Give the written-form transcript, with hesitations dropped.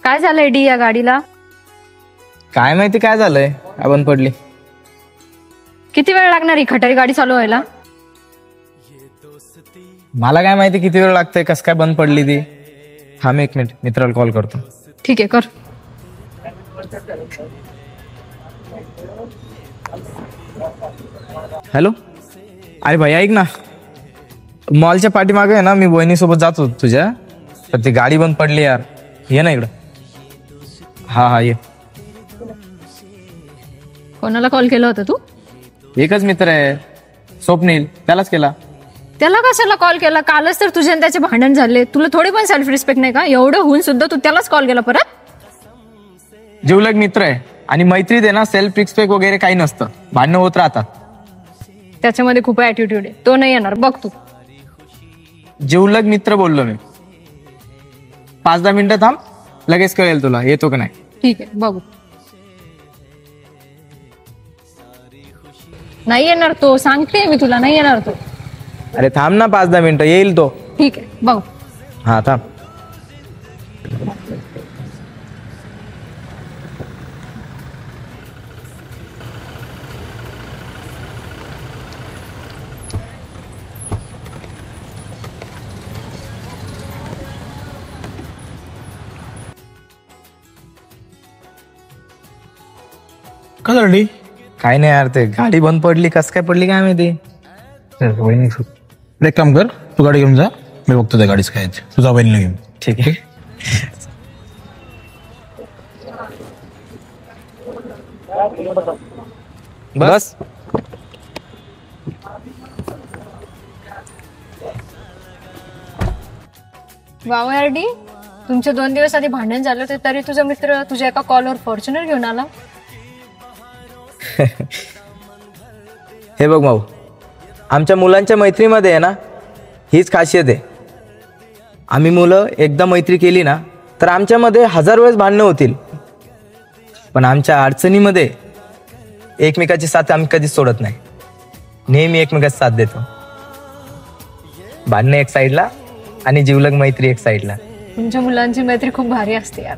काय झालंय डी या गाडीला? काय माहिती काय झालंय, बंद पडली. किती वेळ लागणार ही खटारी गाडी चालू व्हायला? मला काय माहिती किती वेळ लागतंय, कस काय बंद पडली ती. थांब एक मिनिट, मित्राला कॉल करतो. ठीक आहे, कर. हॅलो, अरे भाई ऐक ना, मॉलच्या पाठीमागे आहे ना, मी वहिनीसोबत जात होतो तुझ्या, तर ती गाडी बंद पडली यार. ये ना इकडं. हा ये. कोणाला कॉल केला होता तू? एकच मित्र आहे, स्वप्नील, त्यालाच केला. त्याला कशाला कॉल केला? कालच तर तुझे आणि त्याचे भांडण झाले. तुला थोडी पण सेल्फ रिस्पेक्ट नाही का? एवढं होऊन सुद्धा तू त्यालाच कॉल केला परत? जिवलग मित्र आहे आणि मैत्रीत आहे ना, सेल्फ रिस्पेक्ट वगैरे काही नसतं, भांडणं होत राहतात. त्याच्यामध्ये खूप ऍटिट्यूड आहे, तो नाही येणार बघ तू. जिवलग मित्र बोललो मी. 5-10 मिनिटं थांब, लगेच कळेल तुला येतो का नाही. ठीक आहे, बघू. नाही येणार तो, सांगते मी तुला, नाही येणार तो. अरे थांब ना, 5-10 मिनिटं येईल तो. ठीक आहे, बघू. हा थांब. का झाली? काय नाही यार, ते गाडी बंद पडली, कस काय पडली काय माहिती. एक काम कर, तू गाडी घेऊन जा, मी बघतो त्या गाडीच काय तुझा बहिणीला घेऊन. ठीक आहे. बस. वाव यार डी, तुमचे 2 दिवस आधी भांडण झालं होते तरी तुझा मित्र तुझ्या एका कॉलवर फॉर्च्युनर घेऊन आला. हे बघ भाऊ, आमच्या मुलांच्या मैत्रीमध्ये आहे ना, हीच खासियत आहे. आम्ही मुलं एकदा मैत्री केली ना, तर आमच्यामध्ये 1000 वेळेस भांडणं होतील, पण आमच्या अडचणीमध्ये एकमेकाची साथ आम्ही कधीच सोडत नाही. नेहमी एकमेकाची साथ देतो. भांडणं एक साईडला आणि जिवलग मैत्री एक साईडला. तुमच्या मुलांची मैत्री खूप भारी असते यार.